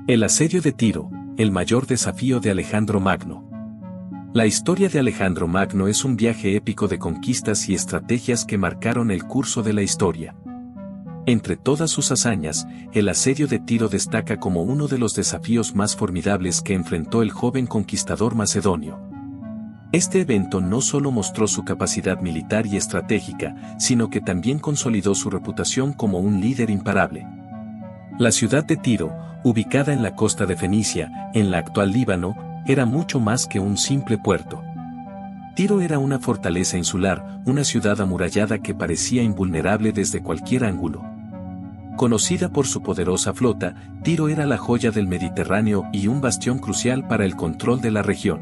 El asedio de Tiro, el mayor desafío de Alejandro Magno. La historia de Alejandro Magno es un viaje épico de conquistas y estrategias que marcaron el curso de la historia. Entre todas sus hazañas, el asedio de Tiro destaca como uno de los desafíos más formidables que enfrentó el joven conquistador macedonio. Este evento no solo mostró su capacidad militar y estratégica, sino que también consolidó su reputación como un líder imparable. La ciudad de Tiro, ubicada en la costa de Fenicia, en la actual Líbano, era mucho más que un simple puerto. Tiro era una fortaleza insular, una ciudad amurallada que parecía invulnerable desde cualquier ángulo. Conocida por su poderosa flota, Tiro era la joya del Mediterráneo y un bastión crucial para el control de la región.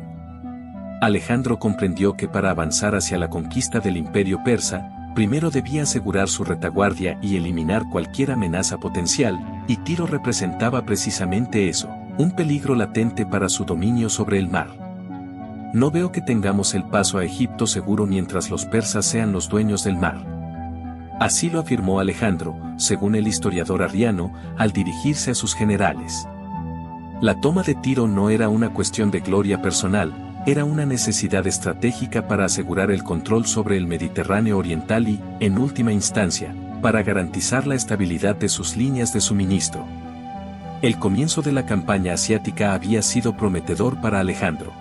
Alejandro comprendió que para avanzar hacia la conquista del imperio persa, primero debía asegurar su retaguardia y eliminar cualquier amenaza potencial, y Tiro representaba precisamente eso, un peligro latente para su dominio sobre el mar. No veo que tengamos el paso a Egipto seguro mientras los persas sean los dueños del mar. Así lo afirmó Alejandro, según el historiador Arriano, al dirigirse a sus generales. La toma de Tiro no era una cuestión de gloria personal, era una necesidad estratégica para asegurar el control sobre el Mediterráneo oriental y, en última instancia, para garantizar la estabilidad de sus líneas de suministro. El comienzo de la campaña asiática había sido prometedor para Alejandro.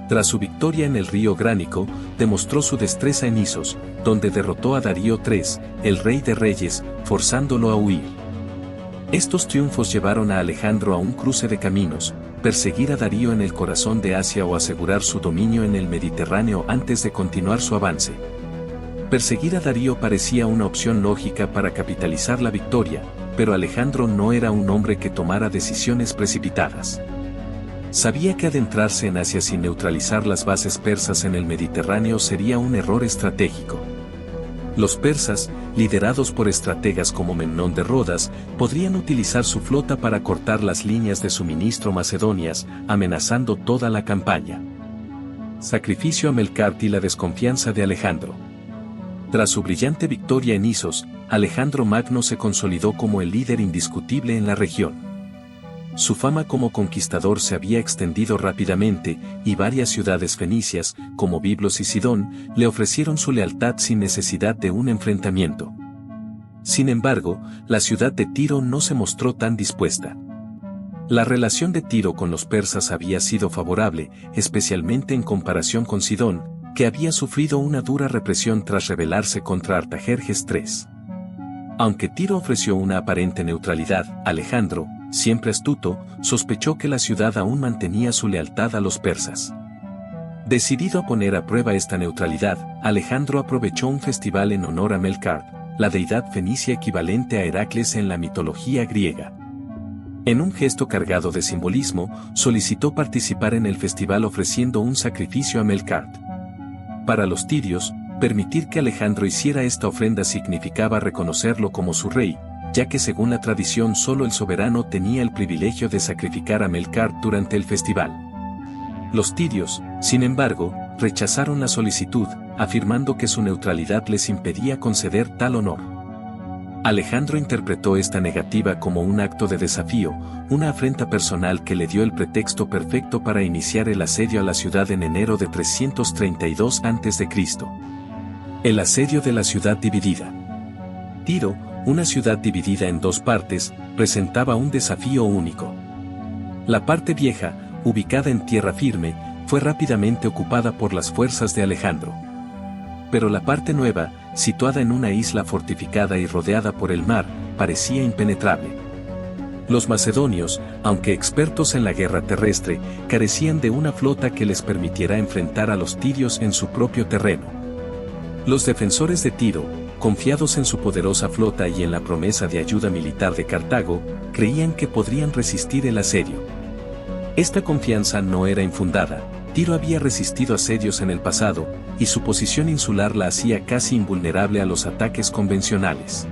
Tras su victoria en el río Gránico, demostró su destreza en Isos, donde derrotó a Darío III, el rey de reyes, forzándolo a huir. Estos triunfos llevaron a Alejandro a un cruce de caminos: perseguir a Darío en el corazón de Asia o asegurar su dominio en el Mediterráneo antes de continuar su avance. Perseguir a Darío parecía una opción lógica para capitalizar la victoria, pero Alejandro no era un hombre que tomara decisiones precipitadas. Sabía que adentrarse en Asia sin neutralizar las bases persas en el Mediterráneo sería un error estratégico. Los persas, liderados por estrategas como Memnón de Rodas, podrían utilizar su flota para cortar las líneas de suministro macedonias, amenazando toda la campaña. Sacrificio a Melkart y la desconfianza de Alejandro. Tras su brillante victoria en Isos, Alejandro Magno se consolidó como el líder indiscutible en la región. Su fama como conquistador se había extendido rápidamente, y varias ciudades fenicias, como Biblos y Sidón, le ofrecieron su lealtad sin necesidad de un enfrentamiento. Sin embargo, la ciudad de Tiro no se mostró tan dispuesta. La relación de Tiro con los persas había sido favorable, especialmente en comparación con Sidón, que había sufrido una dura represión tras rebelarse contra Artajerjes III. Aunque Tiro ofreció una aparente neutralidad, Alejandro, siempre astuto, sospechó que la ciudad aún mantenía su lealtad a los persas. Decidido a poner a prueba esta neutralidad, Alejandro aprovechó un festival en honor a Melkart, la deidad fenicia equivalente a Heracles en la mitología griega. En un gesto cargado de simbolismo, solicitó participar en el festival ofreciendo un sacrificio a Melkart. Para los tirios, permitir que Alejandro hiciera esta ofrenda significaba reconocerlo como su rey, ya que según la tradición solo el soberano tenía el privilegio de sacrificar a Melkart durante el festival. Los tirios, sin embargo, rechazaron la solicitud, afirmando que su neutralidad les impedía conceder tal honor. Alejandro interpretó esta negativa como un acto de desafío, una afrenta personal que le dio el pretexto perfecto para iniciar el asedio a la ciudad en enero de 332 a.C. El asedio de la ciudad dividida. Tiro, una ciudad dividida en dos partes, presentaba un desafío único. La parte vieja, ubicada en tierra firme, fue rápidamente ocupada por las fuerzas de Alejandro. Pero la parte nueva, situada en una isla fortificada y rodeada por el mar, parecía impenetrable. Los macedonios, aunque expertos en la guerra terrestre, carecían de una flota que les permitiera enfrentar a los tirios en su propio terreno. Los defensores de Tiro, confiados en su poderosa flota y en la promesa de ayuda militar de Cartago, creían que podrían resistir el asedio. Esta confianza no era infundada. Tiro había resistido asedios en el pasado, y su posición insular la hacía casi invulnerable a los ataques convencionales.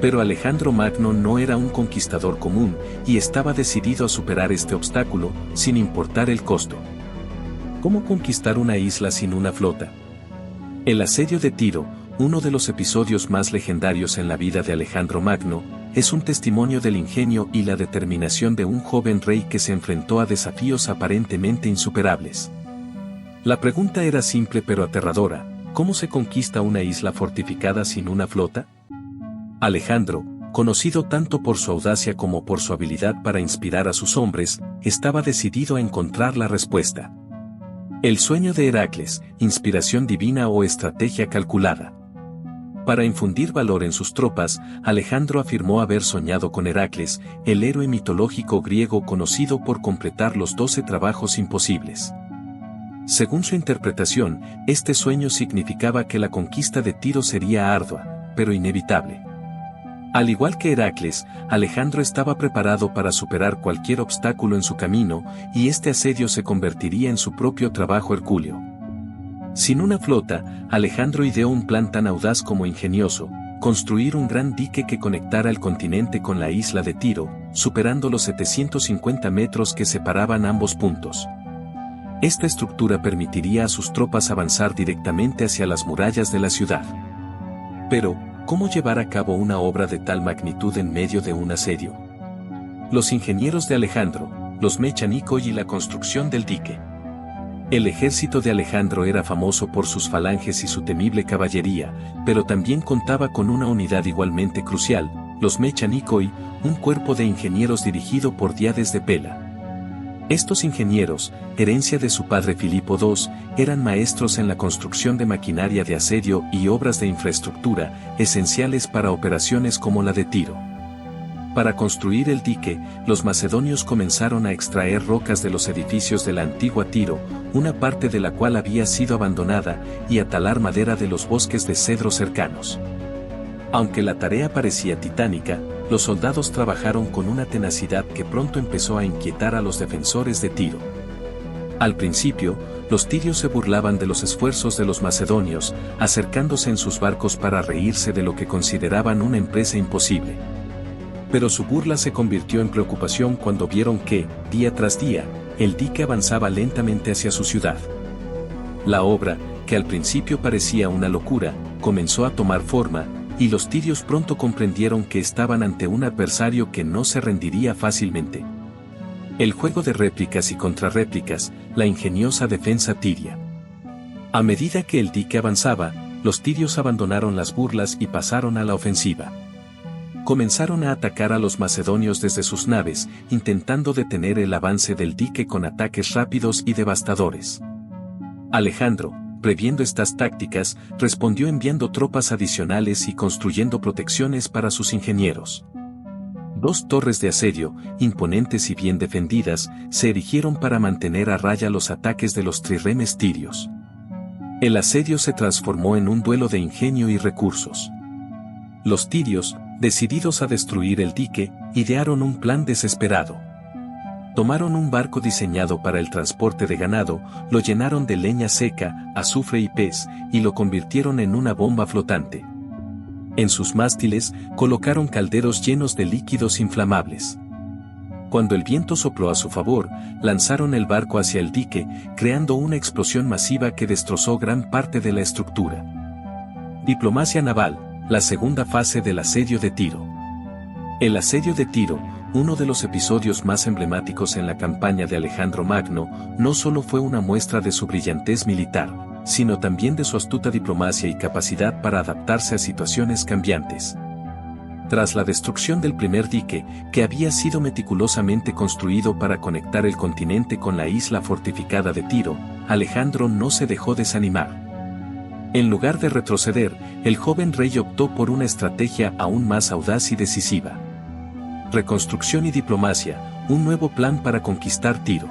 Pero Alejandro Magno no era un conquistador común, y estaba decidido a superar este obstáculo, sin importar el costo. ¿Cómo conquistar una isla sin una flota? El asedio de Tiro, uno de los episodios más legendarios en la vida de Alejandro Magno, es un testimonio del ingenio y la determinación de un joven rey que se enfrentó a desafíos aparentemente insuperables. La pregunta era simple pero aterradora: ¿cómo se conquista una isla fortificada sin una flota? Alejandro, conocido tanto por su audacia como por su habilidad para inspirar a sus hombres, estaba decidido a encontrar la respuesta. El sueño de Heracles, inspiración divina o estrategia calculada. Para infundir valor en sus tropas, Alejandro afirmó haber soñado con Heracles, el héroe mitológico griego conocido por completar los 12 trabajos imposibles. Según su interpretación, este sueño significaba que la conquista de Tiro sería ardua, pero inevitable. Al igual que Heracles, Alejandro estaba preparado para superar cualquier obstáculo en su camino, y este asedio se convertiría en su propio trabajo hercúleo. Sin una flota, Alejandro ideó un plan tan audaz como ingenioso: construir un gran dique que conectara el continente con la isla de Tiro, superando los 750 metros que separaban ambos puntos. Esta estructura permitiría a sus tropas avanzar directamente hacia las murallas de la ciudad. Pero, ¿cómo llevar a cabo una obra de tal magnitud en medio de un asedio? Los ingenieros de Alejandro, los Mechanicoi y la construcción del dique. El ejército de Alejandro era famoso por sus falanges y su temible caballería, pero también contaba con una unidad igualmente crucial, los Mechanicoi, un cuerpo de ingenieros dirigido por Diades de Pela. Estos ingenieros, herencia de su padre Filipo II, eran maestros en la construcción de maquinaria de asedio y obras de infraestructura, esenciales para operaciones como la de Tiro. Para construir el dique, los macedonios comenzaron a extraer rocas de los edificios de la antigua Tiro, una parte de la cual había sido abandonada, y a talar madera de los bosques de cedros cercanos. Aunque la tarea parecía titánica, los soldados trabajaron con una tenacidad que pronto empezó a inquietar a los defensores de Tiro. Al principio, los tirios se burlaban de los esfuerzos de los macedonios, acercándose en sus barcos para reírse de lo que consideraban una empresa imposible. Pero su burla se convirtió en preocupación cuando vieron que, día tras día, el dique avanzaba lentamente hacia su ciudad. La obra, que al principio parecía una locura, comenzó a tomar forma, y los tirios pronto comprendieron que estaban ante un adversario que no se rendiría fácilmente. El juego de réplicas y contrarréplicas, la ingeniosa defensa tiria. A medida que el dique avanzaba, los tirios abandonaron las burlas y pasaron a la ofensiva. Comenzaron a atacar a los macedonios desde sus naves, intentando detener el avance del dique con ataques rápidos y devastadores. Alejandro, previendo estas tácticas, respondió enviando tropas adicionales y construyendo protecciones para sus ingenieros. 2 torres de asedio, imponentes y bien defendidas, se erigieron para mantener a raya los ataques de los trirremes tirios. El asedio se transformó en un duelo de ingenio y recursos. Los tirios, decididos a destruir el dique, idearon un plan desesperado. Tomaron un barco diseñado para el transporte de ganado, lo llenaron de leña seca, azufre y pez, y lo convirtieron en una bomba flotante. En sus mástiles, colocaron calderos llenos de líquidos inflamables. Cuando el viento sopló a su favor, lanzaron el barco hacia el dique, creando una explosión masiva que destrozó gran parte de la estructura. Diplomacia naval, la segunda fase del asedio de Tiro. El asedio de Tiro, uno de los episodios más emblemáticos en la campaña de Alejandro Magno, no solo fue una muestra de su brillantez militar, sino también de su astuta diplomacia y capacidad para adaptarse a situaciones cambiantes. Tras la destrucción del primer dique, que había sido meticulosamente construido para conectar el continente con la isla fortificada de Tiro, Alejandro no se dejó desanimar. En lugar de retroceder, el joven rey optó por una estrategia aún más audaz y decisiva. Reconstrucción y diplomacia, un nuevo plan para conquistar Tiro.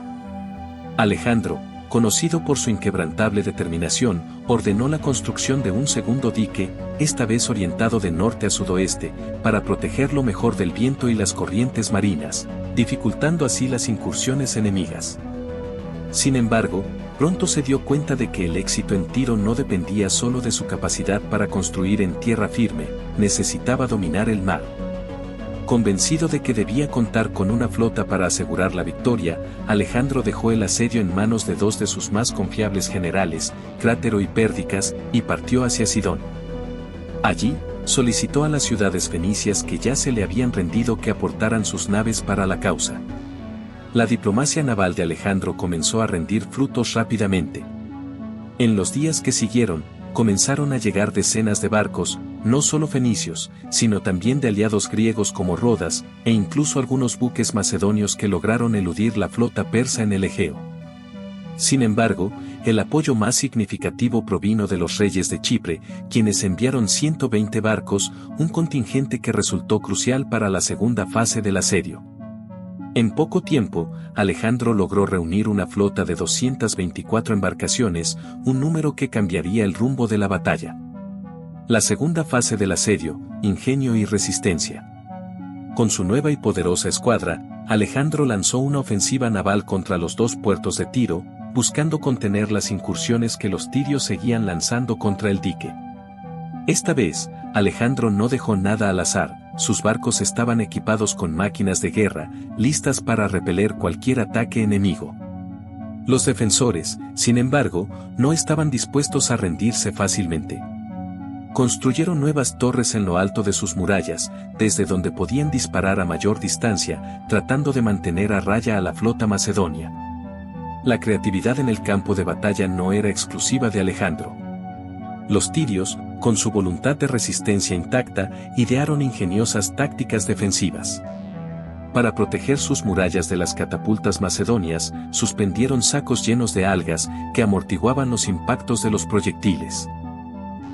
Alejandro, conocido por su inquebrantable determinación, ordenó la construcción de un segundo dique, esta vez orientado de norte a sudoeste, para protegerlo mejor del viento y las corrientes marinas, dificultando así las incursiones enemigas. Sin embargo, pronto se dio cuenta de que el éxito en Tiro no dependía solo de su capacidad para construir en tierra firme, necesitaba dominar el mar. Convencido de que debía contar con una flota para asegurar la victoria, Alejandro dejó el asedio en manos de 2 de sus más confiables generales, Crátero y Pérdicas, y partió hacia Sidón. Allí, solicitó a las ciudades fenicias que ya se le habían rendido que aportaran sus naves para la causa. La diplomacia naval de Alejandro comenzó a rendir frutos rápidamente. En los días que siguieron, comenzaron a llegar decenas de barcos, no solo fenicios, sino también de aliados griegos como Rodas, e incluso algunos buques macedonios que lograron eludir la flota persa en el Egeo. Sin embargo, el apoyo más significativo provino de los reyes de Chipre, quienes enviaron 120 barcos, un contingente que resultó crucial para la segunda fase del asedio. En poco tiempo, Alejandro logró reunir una flota de 224 embarcaciones, un número que cambiaría el rumbo de la batalla. La segunda fase del asedio, ingenio y resistencia. Con su nueva y poderosa escuadra, Alejandro lanzó una ofensiva naval contra los dos puertos de Tiro, buscando contener las incursiones que los tirios seguían lanzando contra el dique. Esta vez, Alejandro no dejó nada al azar, sus barcos estaban equipados con máquinas de guerra, listas para repeler cualquier ataque enemigo. Los defensores, sin embargo, no estaban dispuestos a rendirse fácilmente. Construyeron nuevas torres en lo alto de sus murallas, desde donde podían disparar a mayor distancia, tratando de mantener a raya a la flota macedonia. La creatividad en el campo de batalla no era exclusiva de Alejandro. Los tirios, con su voluntad de resistencia intacta, idearon ingeniosas tácticas defensivas. Para proteger sus murallas de las catapultas macedonias, suspendieron sacos llenos de algas que amortiguaban los impactos de los proyectiles.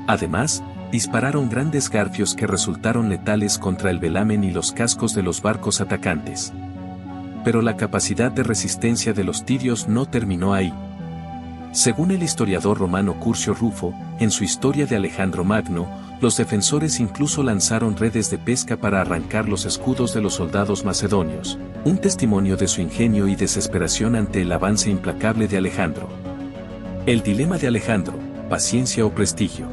Además, dispararon grandes garfios que resultaron letales contra el velamen y los cascos de los barcos atacantes. Pero la capacidad de resistencia de los tirios no terminó ahí. Según el historiador romano Curcio Rufo, en su historia de Alejandro Magno, los defensores incluso lanzaron redes de pesca para arrancar los escudos de los soldados macedonios, un testimonio de su ingenio y desesperación ante el avance implacable de Alejandro. El dilema de Alejandro, paciencia o prestigio.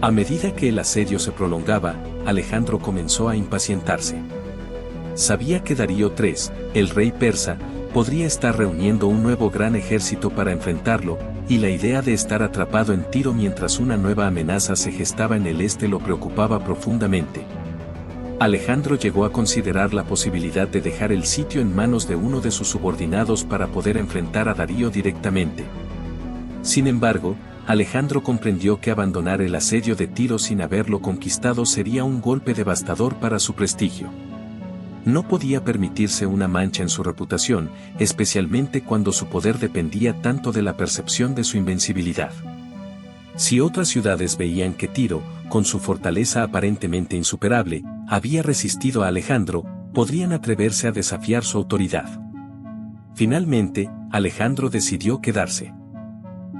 A medida que el asedio se prolongaba, Alejandro comenzó a impacientarse. Sabía que Darío III, el rey persa, podría estar reuniendo un nuevo gran ejército para enfrentarlo, y la idea de estar atrapado en Tiro mientras una nueva amenaza se gestaba en el este lo preocupaba profundamente. Alejandro llegó a considerar la posibilidad de dejar el sitio en manos de uno de sus subordinados para poder enfrentar a Darío directamente. Sin embargo, Alejandro comprendió que abandonar el asedio de Tiro sin haberlo conquistado sería un golpe devastador para su prestigio. No podía permitirse una mancha en su reputación, especialmente cuando su poder dependía tanto de la percepción de su invencibilidad. Si otras ciudades veían que Tiro, con su fortaleza aparentemente insuperable, había resistido a Alejandro, podrían atreverse a desafiar su autoridad. Finalmente, Alejandro decidió quedarse.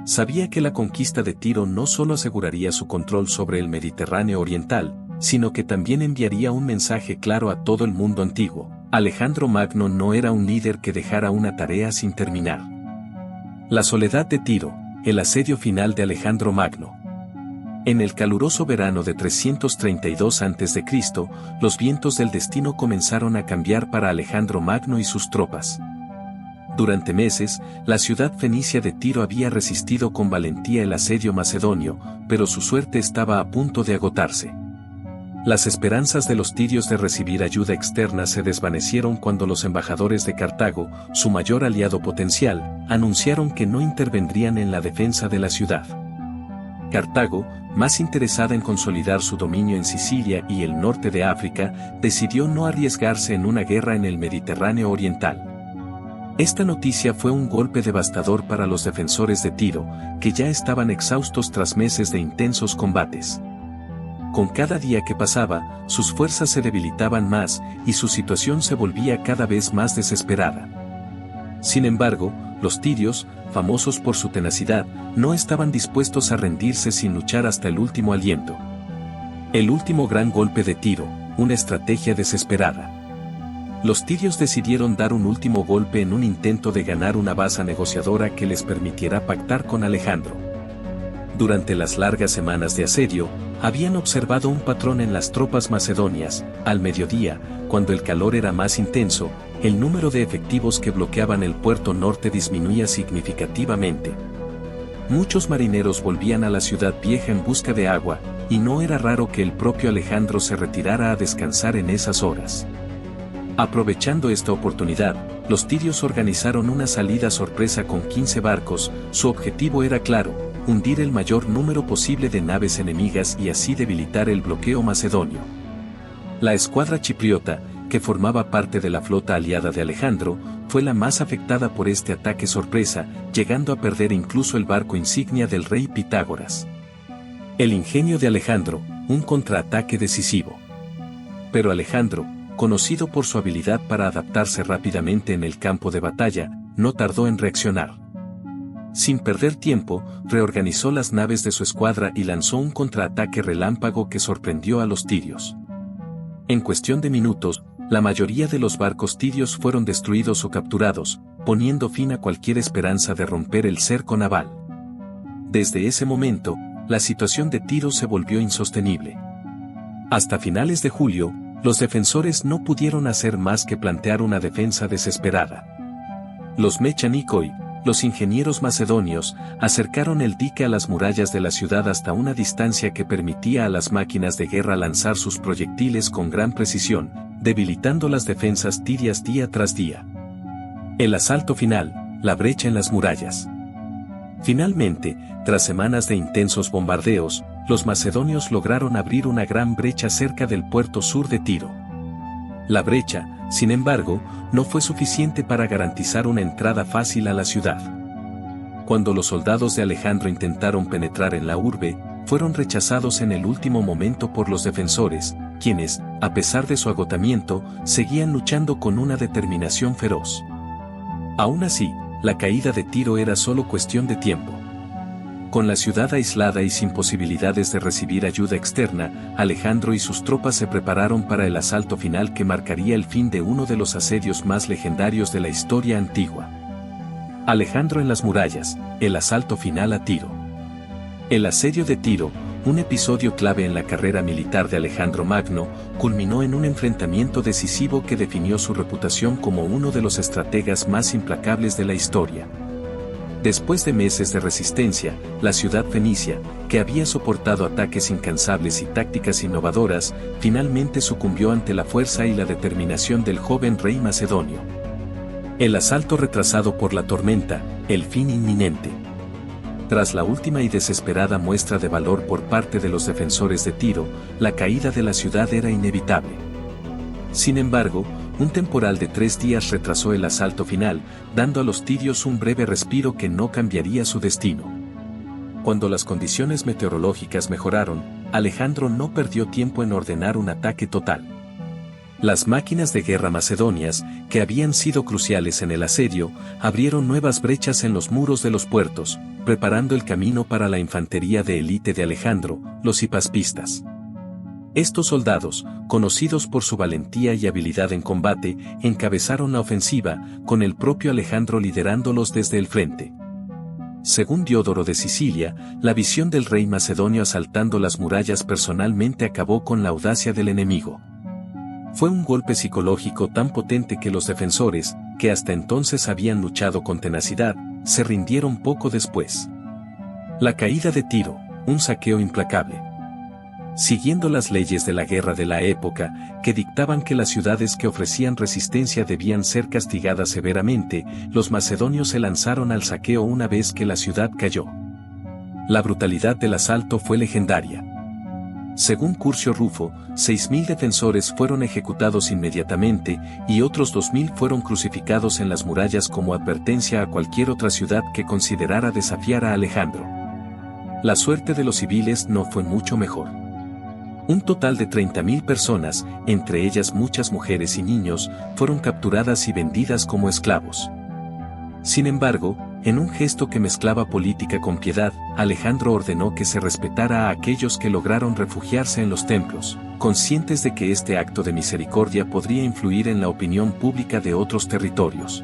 Sabía que la conquista de Tiro no solo aseguraría su control sobre el Mediterráneo oriental, sino que también enviaría un mensaje claro a todo el mundo antiguo. Alejandro Magno no era un líder que dejara una tarea sin terminar. La soledad de Tiro, el asedio final de Alejandro Magno. En el caluroso verano de 332 a.C., los vientos del destino comenzaron a cambiar para Alejandro Magno y sus tropas. Durante meses, la ciudad fenicia de Tiro había resistido con valentía el asedio macedonio, pero su suerte estaba a punto de agotarse. Las esperanzas de los tirios de recibir ayuda externa se desvanecieron cuando los embajadores de Cartago, su mayor aliado potencial, anunciaron que no intervendrían en la defensa de la ciudad. Cartago, más interesada en consolidar su dominio en Sicilia y el norte de África, decidió no arriesgarse en una guerra en el Mediterráneo oriental. Esta noticia fue un golpe devastador para los defensores de Tiro, que ya estaban exhaustos tras meses de intensos combates. Con cada día que pasaba, sus fuerzas se debilitaban más, y su situación se volvía cada vez más desesperada. Sin embargo, los tirios, famosos por su tenacidad, no estaban dispuestos a rendirse sin luchar hasta el último aliento. El último gran golpe de Tiro, una estrategia desesperada. Los tirios decidieron dar un último golpe en un intento de ganar una base negociadora que les permitiera pactar con Alejandro. Durante las largas semanas de asedio, habían observado un patrón en las tropas macedonias. Al mediodía, cuando el calor era más intenso, el número de efectivos que bloqueaban el puerto norte disminuía significativamente. Muchos marineros volvían a la ciudad vieja en busca de agua, y no era raro que el propio Alejandro se retirara a descansar en esas horas. Aprovechando esta oportunidad, los tirios organizaron una salida sorpresa con 15 barcos. Su objetivo era claro: hundir el mayor número posible de naves enemigas y así debilitar el bloqueo macedonio. La escuadra chipriota, que formaba parte de la flota aliada de Alejandro, fue la más afectada por este ataque sorpresa, llegando a perder incluso el barco insignia del rey Pitágoras. El ingenio de Alejandro, un contraataque decisivo. Pero Alejandro, conocido por su habilidad para adaptarse rápidamente en el campo de batalla, no tardó en reaccionar. Sin perder tiempo, reorganizó las naves de su escuadra y lanzó un contraataque relámpago que sorprendió a los tirios. En cuestión de minutos, la mayoría de los barcos tirios fueron destruidos o capturados, poniendo fin a cualquier esperanza de romper el cerco naval. Desde ese momento, la situación de Tiro se volvió insostenible. Hasta finales de julio, los defensores no pudieron hacer más que plantear una defensa desesperada. Los Mechanikoi, los ingenieros macedonios, acercaron el dique a las murallas de la ciudad hasta una distancia que permitía a las máquinas de guerra lanzar sus proyectiles con gran precisión, debilitando las defensas tirias día tras día. El asalto final, la brecha en las murallas. Finalmente, tras semanas de intensos bombardeos, los macedonios lograron abrir una gran brecha cerca del puerto sur de Tiro. La brecha, sin embargo, no fue suficiente para garantizar una entrada fácil a la ciudad. Cuando los soldados de Alejandro intentaron penetrar en la urbe, fueron rechazados en el último momento por los defensores, quienes, a pesar de su agotamiento, seguían luchando con una determinación feroz. Aún así, la caída de Tiro era solo cuestión de tiempo. Con la ciudad aislada y sin posibilidades de recibir ayuda externa, Alejandro y sus tropas se prepararon para el asalto final que marcaría el fin de uno de los asedios más legendarios de la historia antigua. Alejandro en las murallas, el asalto final a Tiro. El asedio de Tiro, un episodio clave en la carrera militar de Alejandro Magno, culminó en un enfrentamiento decisivo que definió su reputación como uno de los estrategas más implacables de la historia. Después de meses de resistencia, la ciudad fenicia, que había soportado ataques incansables y tácticas innovadoras, finalmente sucumbió ante la fuerza y la determinación del joven rey macedonio. El asalto retrasado por la tormenta, el fin inminente. Tras la última y desesperada muestra de valor por parte de los defensores de Tiro, la caída de la ciudad era inevitable. Sin embargo, un temporal de 3 días retrasó el asalto final, dando a los tirios un breve respiro que no cambiaría su destino. Cuando las condiciones meteorológicas mejoraron, Alejandro no perdió tiempo en ordenar un ataque total. Las máquinas de guerra macedonias, que habían sido cruciales en el asedio, abrieron nuevas brechas en los muros de los puertos, preparando el camino para la infantería de élite de Alejandro, los hipaspistas. Estos soldados, conocidos por su valentía y habilidad en combate, encabezaron la ofensiva, con el propio Alejandro liderándolos desde el frente. Según Diodoro de Sicilia, la visión del rey macedonio asaltando las murallas personalmente acabó con la audacia del enemigo. Fue un golpe psicológico tan potente que los defensores, que hasta entonces habían luchado con tenacidad, se rindieron poco después. La caída de Tiro, un saqueo implacable. Siguiendo las leyes de la guerra de la época, que dictaban que las ciudades que ofrecían resistencia debían ser castigadas severamente, los macedonios se lanzaron al saqueo una vez que la ciudad cayó. La brutalidad del asalto fue legendaria. Según Curcio Rufo, 6.000 defensores fueron ejecutados inmediatamente y otros 2.000 fueron crucificados en las murallas como advertencia a cualquier otra ciudad que considerara desafiar a Alejandro. La suerte de los civiles no fue mucho mejor. Un total de 30.000 personas, entre ellas muchas mujeres y niños, fueron capturadas y vendidas como esclavos. Sin embargo, en un gesto que mezclaba política con piedad, Alejandro ordenó que se respetara a aquellos que lograron refugiarse en los templos, conscientes de que este acto de misericordia podría influir en la opinión pública de otros territorios.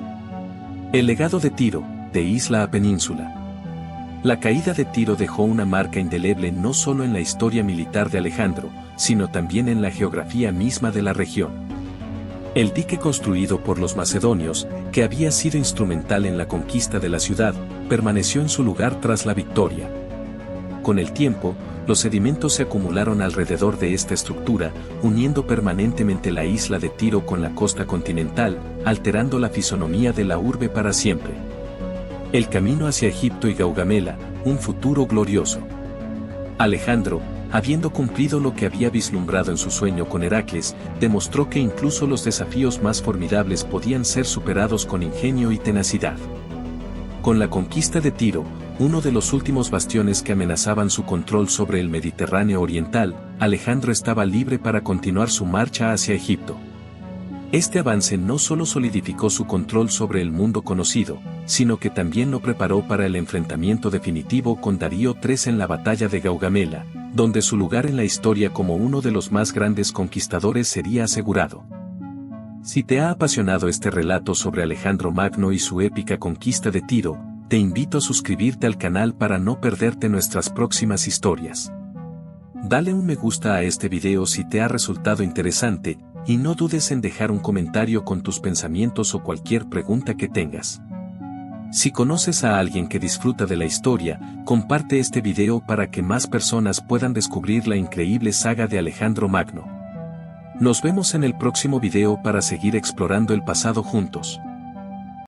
El legado de Tiro, de isla a península. La caída de Tiro dejó una marca indeleble no solo en la historia militar de Alejandro, sino también en la geografía misma de la región. El dique construido por los macedonios, que había sido instrumental en la conquista de la ciudad, permaneció en su lugar tras la victoria. Con el tiempo, los sedimentos se acumularon alrededor de esta estructura, uniendo permanentemente la isla de Tiro con la costa continental, alterando la fisonomía de la urbe para siempre. El camino hacia Egipto y Gaugamela, un futuro glorioso. Alejandro, habiendo cumplido lo que había vislumbrado en su sueño con Heracles, demostró que incluso los desafíos más formidables podían ser superados con ingenio y tenacidad. Con la conquista de Tiro, uno de los últimos bastiones que amenazaban su control sobre el Mediterráneo oriental, Alejandro estaba libre para continuar su marcha hacia Egipto. Este avance no solo solidificó su control sobre el mundo conocido, sino que también lo preparó para el enfrentamiento definitivo con Darío III en la batalla de Gaugamela, donde su lugar en la historia como uno de los más grandes conquistadores sería asegurado. Si te ha apasionado este relato sobre Alejandro Magno y su épica conquista de Tiro, te invito a suscribirte al canal para no perderte nuestras próximas historias. Dale un me gusta a este video si te ha resultado interesante, y no dudes en dejar un comentario con tus pensamientos o cualquier pregunta que tengas. Si conoces a alguien que disfruta de la historia, comparte este video para que más personas puedan descubrir la increíble saga de Alejandro Magno. Nos vemos en el próximo video para seguir explorando el pasado juntos.